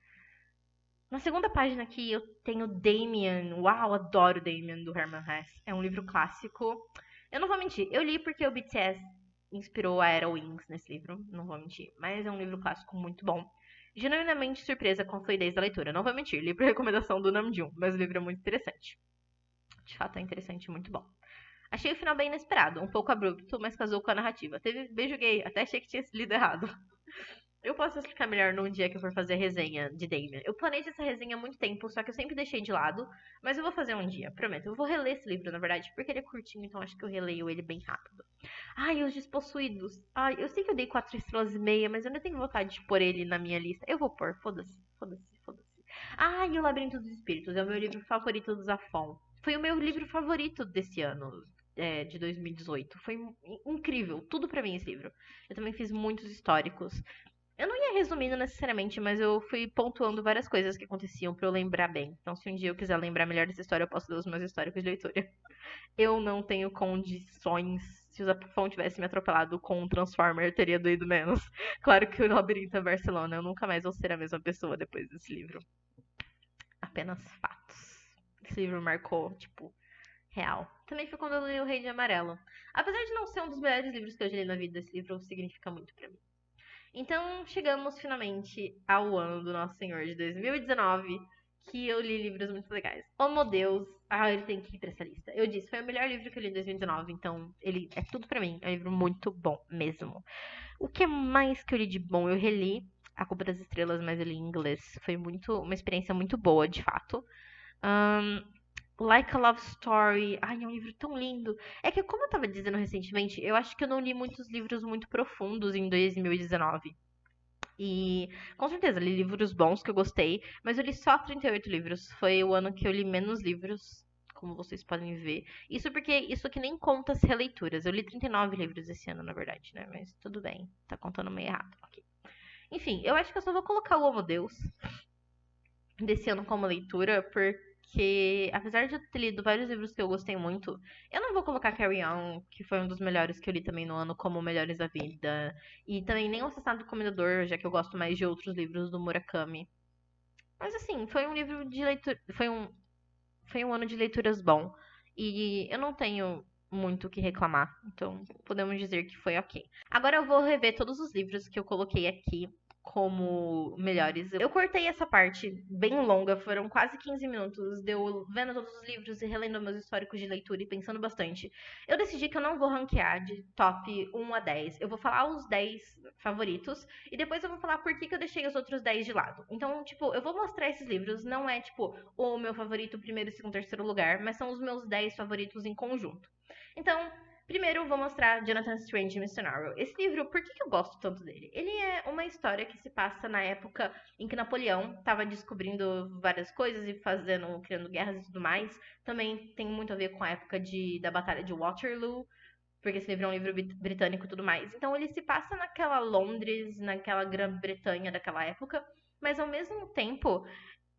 Speaker 1: Na segunda página aqui eu tenho Damien. Uau, adoro Damien, do Herman Hesse. É um livro clássico. Eu não vou mentir, eu li porque o BTS inspirou a Era Wings nesse livro, não vou mentir. Mas é um livro clássico muito bom. Genuinamente surpresa com a fluidez da leitura, não vou mentir. Li por recomendação do Namjoon, mas o livro é muito interessante. De fato é interessante e muito bom. Achei o final bem inesperado, um pouco abrupto, mas casou com a narrativa. Teve beijo gay, até achei que tinha lido errado. Eu posso explicar melhor num dia que eu for fazer a resenha de Damien. Eu planejei essa resenha há muito tempo, só que eu sempre deixei de lado. Mas eu vou fazer um dia, prometo. Eu vou reler esse livro, na verdade, porque ele é curtinho, então acho que eu releio ele bem rápido. Ai, Os Despossuídos. Ai, eu sei que eu dei 4 estrelas e meia, mas eu não tenho vontade de pôr ele na minha lista. Eu vou pôr, foda-se, foda-se, foda-se. Ai, O Labirinto dos Espíritos é o meu livro favorito do Zafon. Foi o meu livro favorito desse ano, de 2018. Foi incrível, tudo pra mim esse livro. Eu também fiz muitos históricos. Eu não ia resumindo necessariamente, mas eu fui pontuando várias coisas que aconteciam pra eu lembrar bem. Então, se um dia eu quiser lembrar melhor dessa história, eu posso ler os meus históricos de leitura. Eu não tenho condições. Se o Zafão tivesse me atropelado com um Transformer, eu teria doído menos. Claro que o Labirinto é Barcelona. Eu nunca mais vou ser a mesma pessoa depois desse livro. Apenas fatos. Esse livro marcou, tipo, real. Também foi quando eu li O Rei de Amarelo. Apesar de não ser um dos melhores livros que eu já li na vida, esse livro significa muito pra mim. Então, chegamos finalmente ao ano do Nosso Senhor de 2019, que eu li livros muito legais. Homo Deus, ele tem que ir pra essa lista. Eu disse, foi o melhor livro que eu li em 2019, então ele é tudo pra mim. É um livro muito bom mesmo. O que mais que eu li de bom? Eu reli A Culpa das Estrelas, mas eu li em inglês. Foi uma experiência muito boa, de fato. Like a Love Story. Ai, é um livro tão lindo. É que, como eu tava dizendo recentemente, eu acho que eu não li muitos livros muito profundos em 2019. E, com certeza, li livros bons que eu gostei, mas eu li só 38 livros. Foi o ano que eu li menos livros, como vocês podem ver. Isso porque isso aqui nem conta as releituras. Eu li 39 livros esse ano, na verdade, né? Mas tudo bem, tá contando meio errado. Ok. Enfim, eu acho que eu só vou colocar o Homo Deus desse ano como leitura, porque apesar de eu ter lido vários livros que eu gostei muito, eu não vou colocar Carry On, que foi um dos melhores que eu li também no ano, como Melhores da Vida. E também nem O Assassinato do Comendador, já que eu gosto mais de outros livros do Murakami. Mas assim, foi um livro de leitura. Foi um ano de leituras bom. E eu não tenho muito o que reclamar. Então, podemos dizer que foi ok. Agora eu vou rever todos os livros que eu coloquei aqui como melhores. Eu cortei essa parte bem longa, foram quase 15 minutos de eu vendo todos os livros e relendo meus históricos de leitura e pensando bastante. Eu decidi que eu não vou ranquear de top 1 a 10. Eu vou falar os 10 favoritos e depois eu vou falar por que eu deixei os outros 10 de lado. Então, tipo, eu vou mostrar esses livros, não é tipo o meu favorito, primeiro, segundo, terceiro lugar, mas são os meus 10 favoritos em conjunto. Então, primeiro, eu vou mostrar Jonathan Strange e Mr. Norrell. Esse livro, por que eu gosto tanto dele? Ele é uma história que se passa na época em que Napoleão estava descobrindo várias coisas e criando guerras e tudo mais. Também tem muito a ver com a época da Batalha de Waterloo, porque esse livro é um livro britânico e tudo mais. Então ele se passa naquela Londres, naquela Grã-Bretanha daquela época, mas ao mesmo tempo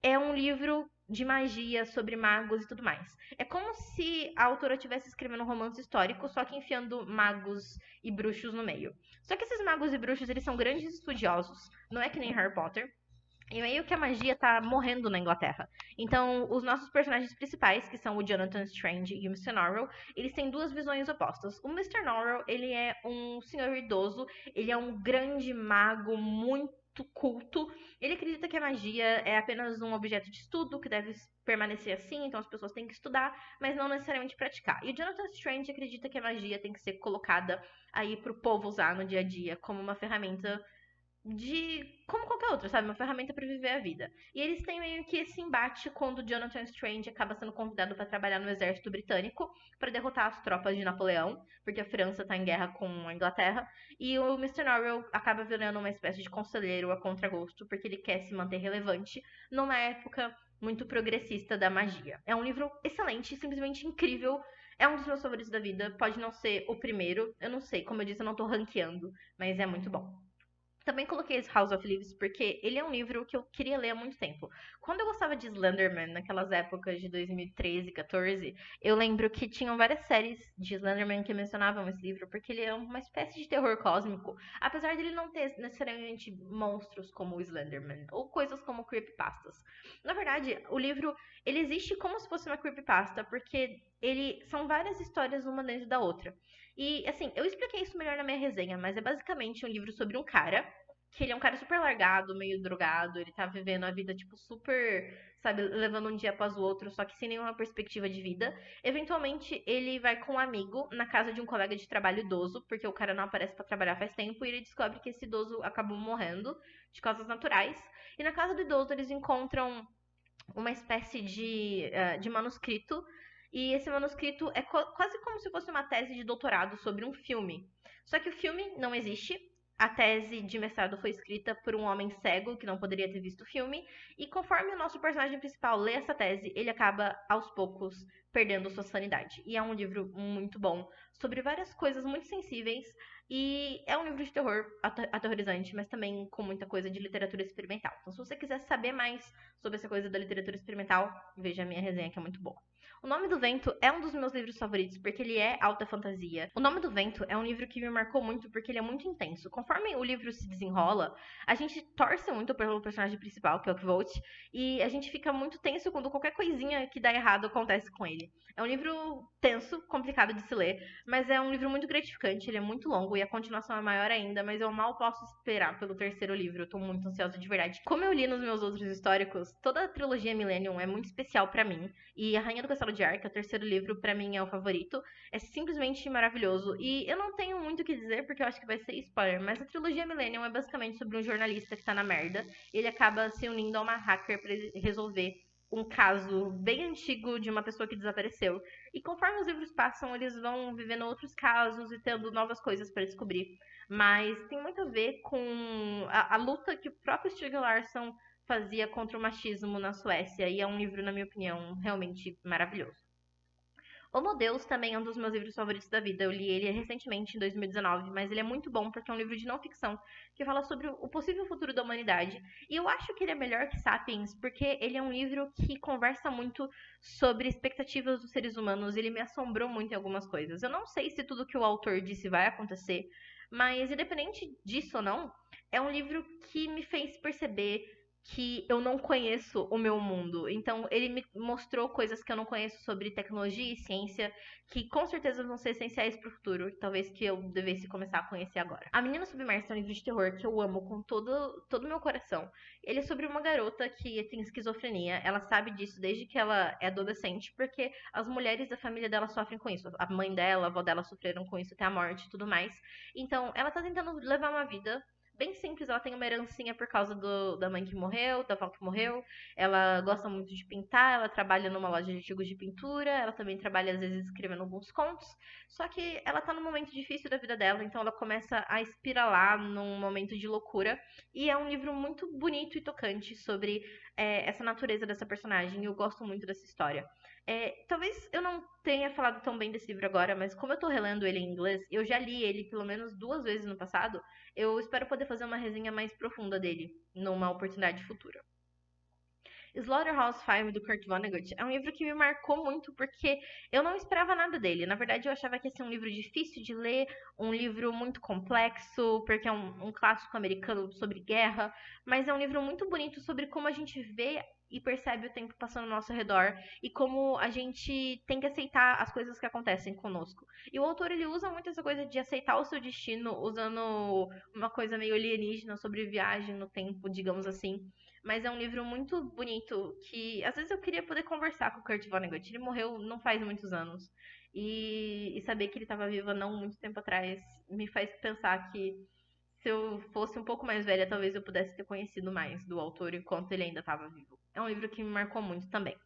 Speaker 1: é um livro de magia, sobre magos e tudo mais. É como se a autora estivesse escrevendo um romance histórico, só que enfiando magos e bruxos no meio. Só que esses magos e bruxos, eles são grandes estudiosos, não é que nem Harry Potter. E meio que a magia tá morrendo na Inglaterra. Então, os nossos personagens principais, que são o Jonathan Strange e o Mr. Norrell, eles têm duas visões opostas. O Mr. Norrell, ele é um senhor idoso, ele é um grande mago muito culto. Ele acredita que a magia é apenas um objeto de estudo que deve permanecer assim, então as pessoas têm que estudar, mas não necessariamente praticar. E o Jonathan Strange acredita que a magia tem que ser colocada aí pro povo usar no dia a dia como uma ferramenta como qualquer outra, sabe? Uma ferramenta para viver a vida. E eles têm meio que esse embate quando Jonathan Strange acaba sendo convidado para trabalhar no exército britânico para derrotar as tropas de Napoleão, porque a França tá em guerra com a Inglaterra, e o Mr. Norrell acaba virando uma espécie de conselheiro a contragosto, porque ele quer se manter relevante numa época muito progressista da magia. É um livro excelente, simplesmente incrível. É um dos meus favoritos da vida. Pode não ser o primeiro, eu não sei, como eu disse, eu não tô ranqueando, mas é muito bom. Também coloquei esse House of Leaves porque ele é um livro que eu queria ler há muito tempo. Quando eu gostava de Slenderman, naquelas épocas de 2013, 14, eu lembro que tinham várias séries de Slenderman que mencionavam esse livro, porque ele é uma espécie de terror cósmico, apesar dele não ter necessariamente monstros como o Slenderman, ou coisas como creepypastas. Na verdade, o livro, ele existe como se fosse uma creepypasta, porque são várias histórias uma dentro da outra. E, assim, eu expliquei isso melhor na minha resenha, mas é basicamente um livro sobre um cara, que ele é um cara super largado, meio drogado, ele tá vivendo a vida, tipo, super, sabe, levando um dia após o outro, só que sem nenhuma perspectiva de vida. Eventualmente, ele vai com um amigo na casa de um colega de trabalho idoso, porque o cara não aparece pra trabalhar faz tempo, e ele descobre que esse idoso acabou morrendo de causas naturais. E na casa do idoso, eles encontram uma espécie de manuscrito. E esse manuscrito é quase como se fosse uma tese de doutorado sobre um filme. Só que o filme não existe. A tese de mestrado foi escrita por um homem cego que não poderia ter visto o filme. E conforme o nosso personagem principal lê essa tese, ele acaba aos poucos perdendo sua sanidade. E é um livro muito bom, sobre várias coisas muito sensíveis. E é um livro de terror aterrorizante, mas também com muita coisa de literatura experimental. Então, se você quiser saber mais sobre essa coisa da literatura experimental, veja a minha resenha, que é muito boa. O Nome do Vento é um dos meus livros favoritos, porque ele é alta fantasia. O Nome do Vento é um livro que me marcou muito, porque ele é muito intenso. Conforme o livro se desenrola, a gente torce muito pelo personagem principal, que é o Kvolt, e a gente fica muito tenso quando qualquer coisinha que dá errado acontece com ele. É um livro tenso, complicado de se ler, mas é um livro muito gratificante, ele é muito longo e a continuação é maior ainda, mas eu mal posso esperar pelo terceiro livro, eu tô muito ansiosa de verdade. Como eu li nos meus outros históricos, toda a trilogia Millennium é muito especial pra mim, e A Rainha do Castelo de Ar, que é o terceiro livro, pra mim é o favorito, é simplesmente maravilhoso, e eu não tenho muito o que dizer porque eu acho que vai ser spoiler, mas a trilogia Millennium é basicamente sobre um jornalista que tá na merda, ele acaba se unindo a uma hacker pra resolver um caso bem antigo de uma pessoa que desapareceu. E conforme os livros passam, eles vão vivendo outros casos e tendo novas coisas para descobrir. Mas tem muito a ver com a luta que o próprio Stieg Larsson fazia contra o machismo na Suécia. E é um livro, na minha opinião, realmente maravilhoso. Homo Deus também é um dos meus livros favoritos da vida. Eu li ele recentemente, em 2019, mas ele é muito bom porque é um livro de não ficção que fala sobre o possível futuro da humanidade. E eu acho que ele é melhor que Sapiens porque ele é um livro que conversa muito sobre expectativas dos seres humanos. Ele me assombrou muito em algumas coisas. Eu não sei se tudo que o autor disse vai acontecer, mas independente disso ou não, é um livro que me fez perceber que eu não conheço o meu mundo. Então, ele me mostrou coisas que eu não conheço sobre tecnologia e ciência, que com certeza vão ser essenciais pro futuro, talvez que eu devesse começar a conhecer agora. A Menina Submersa é um livro de terror que eu amo com todo o meu coração. Ele é sobre uma garota que tem esquizofrenia. Ela sabe disso desde que ela é adolescente, porque as mulheres da família dela sofrem com isso. A mãe dela, a avó dela sofreram com isso até a morte e tudo mais. Então, ela tá tentando levar uma vida bem simples. Ela tem uma herancinha por causa da mãe que morreu, da avó que morreu. Ela gosta muito de pintar, ela trabalha numa loja de artigos de pintura, ela também trabalha às vezes escrevendo alguns contos. Só que ela tá num momento difícil da vida dela, então ela começa a espiralar num momento de loucura. E é um livro muito bonito e tocante sobre essa natureza dessa personagem. E eu gosto muito dessa história. Talvez eu não tenha falado tão bem desse livro agora, mas como eu tô relendo ele em inglês, eu já li ele pelo menos 2 vezes no passado. Eu espero poder fazer uma resenha mais profunda dele numa oportunidade futura. Slaughterhouse-Five, do Kurt Vonnegut, é um livro que me marcou muito porque eu não esperava nada dele. Na verdade, eu achava que ia ser um livro difícil de ler, um livro muito complexo, porque é um clássico americano sobre guerra, mas é um livro muito bonito sobre como a gente vê e percebe o tempo passando ao nosso redor e como a gente tem que aceitar as coisas que acontecem conosco. E o autor, ele usa muito essa coisa de aceitar o seu destino, usando uma coisa meio alienígena sobre viagem no tempo, digamos assim. Mas é um livro muito bonito que às vezes eu queria poder conversar com o Kurt Vonnegut. Ele morreu não faz muitos anos. E saber que ele estava vivo há não muito tempo atrás me faz pensar que se eu fosse um pouco mais velha, talvez eu pudesse ter conhecido mais do autor enquanto ele ainda estava vivo. É um livro que me marcou muito também.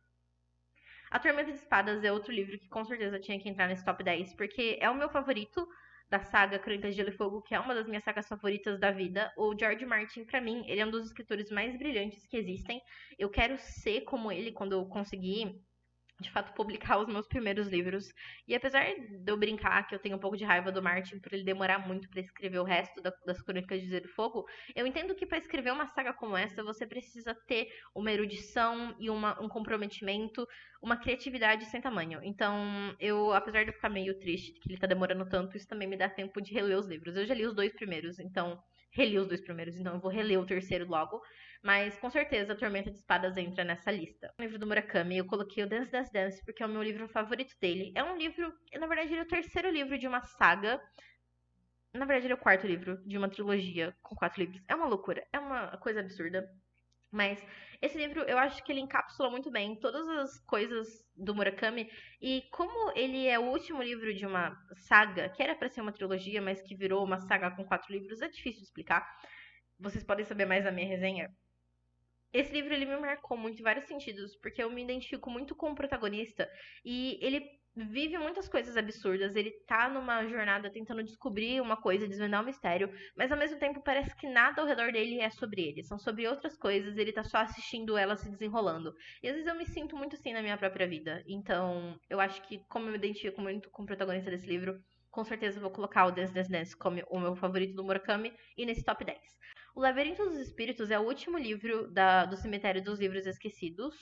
Speaker 1: A Tormenta de Espadas é outro livro que com certeza tinha que entrar nesse top 10, porque é o meu favorito da saga Crônicas de Gelo e Fogo, que é uma das minhas sagas favoritas da vida. O George Martin, pra mim, ele é um dos escritores mais brilhantes que existem. Eu quero ser como ele quando eu conseguir de fato, publicar os meus primeiros livros. E apesar de eu brincar que eu tenho um pouco de raiva do Martin por ele demorar muito para escrever o resto das Crônicas de Gelo e Fogo, eu entendo que para escrever uma saga como essa, você precisa ter uma erudição e um comprometimento, uma criatividade sem tamanho. Então, eu, apesar de eu ficar meio triste que ele tá demorando tanto, isso também me dá tempo de reler os livros. Eu já li os 2 primeiros, então reli os 2 primeiros, então eu vou reler o terceiro logo. Mas com certeza a Tormenta de Espadas entra nessa lista. O livro do Murakami, eu coloquei o Dance Dance Dance porque é o meu livro favorito dele. É um livro, na verdade, ele é o terceiro livro de uma saga. Na verdade, ele é o quarto livro de uma trilogia com 4 livros. É uma loucura, é uma coisa absurda. Mas esse livro, eu acho que ele encapsula muito bem todas as coisas do Murakami. E como ele é o último livro de uma saga, que era pra ser uma trilogia, mas que virou uma saga com 4 livros, é difícil de explicar. Vocês podem saber mais na minha resenha. Esse livro ele me marcou muito em vários sentidos, porque eu me identifico muito com o protagonista e ele vive muitas coisas absurdas, ele tá numa jornada tentando descobrir uma coisa, desvendar um mistério, mas ao mesmo tempo parece que nada ao redor dele é sobre ele, são sobre outras coisas, ele tá só assistindo ela se desenrolando. E às vezes eu me sinto muito assim na minha própria vida. Então, eu acho que como eu me identifico muito com o protagonista desse livro, com certeza eu vou colocar o Dance Dance Dance como o meu favorito do Murakami e nesse top 10. O Labirinto dos Espíritos é o último livro do Cemitério dos Livros Esquecidos,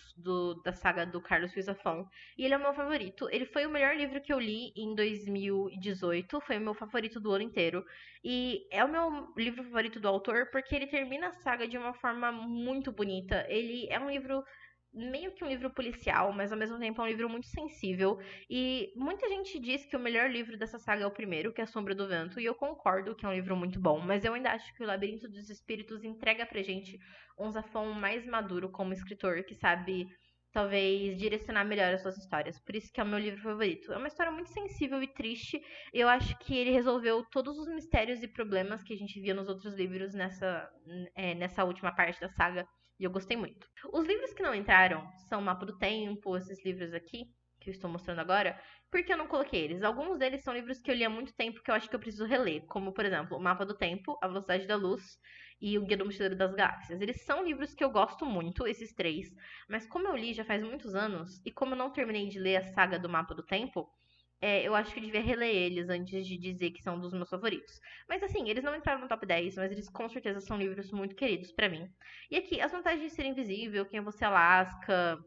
Speaker 1: da saga do Carlos Ruiz Zafón, e ele é o meu favorito. Ele foi o melhor livro que eu li em 2018, foi o meu favorito do ano inteiro, e é o meu livro favorito do autor porque ele termina a saga de uma forma muito bonita. Ele é um livro meio que um livro policial, mas ao mesmo tempo é um livro muito sensível. E muita gente diz que o melhor livro dessa saga é o primeiro, que é A Sombra do Vento, e eu concordo que é um livro muito bom, mas eu ainda acho que o Labirinto dos Espíritos entrega pra gente um Zafón mais maduro como escritor, que sabe talvez direcionar melhor as suas histórias. Por isso que é o meu livro favorito. É uma história muito sensível e triste. E eu acho que ele resolveu todos os mistérios e problemas que a gente via nos outros livros nessa última parte da saga. E eu gostei muito. Os livros que não entraram são Mapa do Tempo, esses livros aqui, que eu estou mostrando agora. Por que eu não coloquei eles? Alguns deles são livros que eu li há muito tempo que eu acho que eu preciso reler. Como, por exemplo, O Mapa do Tempo, A Velocidade da Luz e O Guia do Mochileiro das Galáxias. Eles são livros que eu gosto muito, esses 3. Mas como eu li já faz muitos anos, e como eu não terminei de ler a saga do Mapa do Tempo, eu acho que eu devia reler eles antes de dizer que são dos meus favoritos. Mas assim, eles não entraram no top 10, mas eles com certeza são livros muito queridos pra mim. E aqui, As Vantagens de Ser Invisível, Quem é Você, Alaska,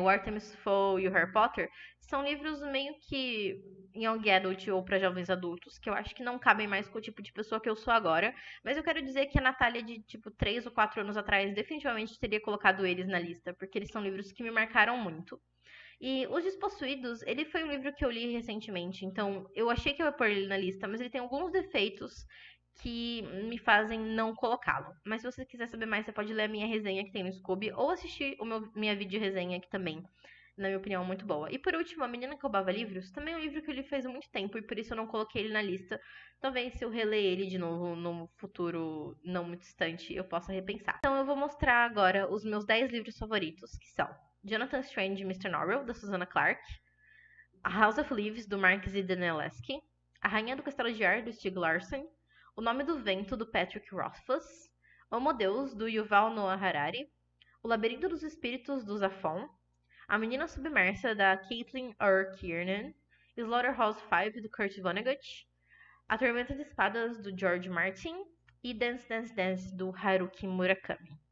Speaker 1: o Artemis Fowl e o Harry Potter, são livros meio que young adult ou para jovens adultos, que eu acho que não cabem mais com o tipo de pessoa que eu sou agora. Mas eu quero dizer que a Natália de, tipo, 3 ou 4 anos atrás definitivamente teria colocado eles na lista, porque eles são livros que me marcaram muito. E Os Despossuídos, ele foi um livro que eu li recentemente, então eu achei que eu ia pôr ele na lista, mas ele tem alguns defeitos que me fazem não colocá-lo. Mas se você quiser saber mais, você pode ler a minha resenha que tem no Scooby, ou assistir minha vídeo resenha que também, na minha opinião, é muito boa. E por último, A Menina que Roubava Livros, também é um livro que eu li faz muito tempo, e por isso eu não coloquei ele na lista. Talvez se eu reler ele de novo no futuro não muito distante, eu possa repensar. Então eu vou mostrar agora os meus 10 livros favoritos, que são Jonathan Strange e Mr. Norrell, da Susanna Clarke, A House of Leaves, do Mark Z. Danilewski, A Rainha do Castelo de Ar, do Stieg Larsson, O Nome do Vento, do Patrick Rothfuss, Homo Deus, do Yuval Noah Harari, O Labirinto dos Espíritos, do Zafon, A Menina Submersa, da Caitlin R. Kiernan, Slaughterhouse 5, do Kurt Vonnegut, A Tormenta de Espadas, do George Martin e Dance Dance Dance, do Haruki Murakami.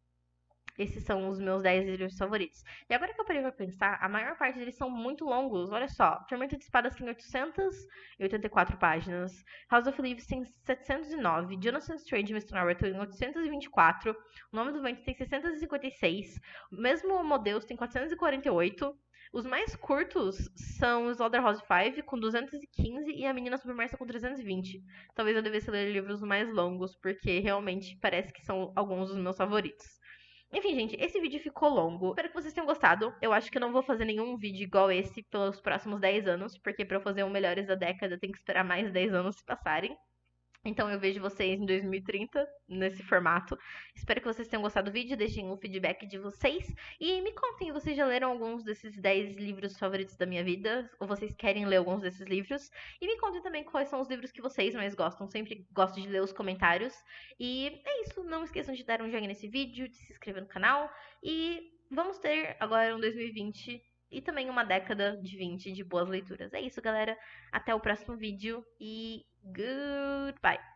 Speaker 1: Esses são os meus 10 livros favoritos. E agora que eu parei pra pensar, a maior parte deles são muito longos. Olha só, Tormenta de Espadas tem 884 páginas, House of Leaves tem 709, Jonathan Strange e Mr. Norrell tem 824, O Nome do Vento tem 656, mesmo Homo Deus tem 448. Os mais curtos são os Slaughterhouse 5, com 215, e A Menina Submersa, com 320. Talvez eu devesse ler livros mais longos, porque realmente parece que são alguns dos meus favoritos. Enfim, gente, esse vídeo ficou longo. Espero que vocês tenham gostado. Eu acho que eu não vou fazer nenhum vídeo igual esse pelos próximos 10 anos, porque pra eu fazer um Melhores da Década eu tenho que esperar mais 10 anos se passarem. Então eu vejo vocês em 2030 nesse formato. Espero que vocês tenham gostado do vídeo, deixem um feedback de vocês e me contem, vocês já leram alguns desses 10 livros favoritos da minha vida? Ou vocês querem ler alguns desses livros? E me contem também quais são os livros que vocês mais gostam. Sempre gosto de ler os comentários. E é isso, não esqueçam de dar um joinha nesse vídeo, de se inscrever no canal. E vamos ter agora um 2020 e também uma década de 20 de boas leituras. É isso, galera. Até o próximo vídeo e goodbye!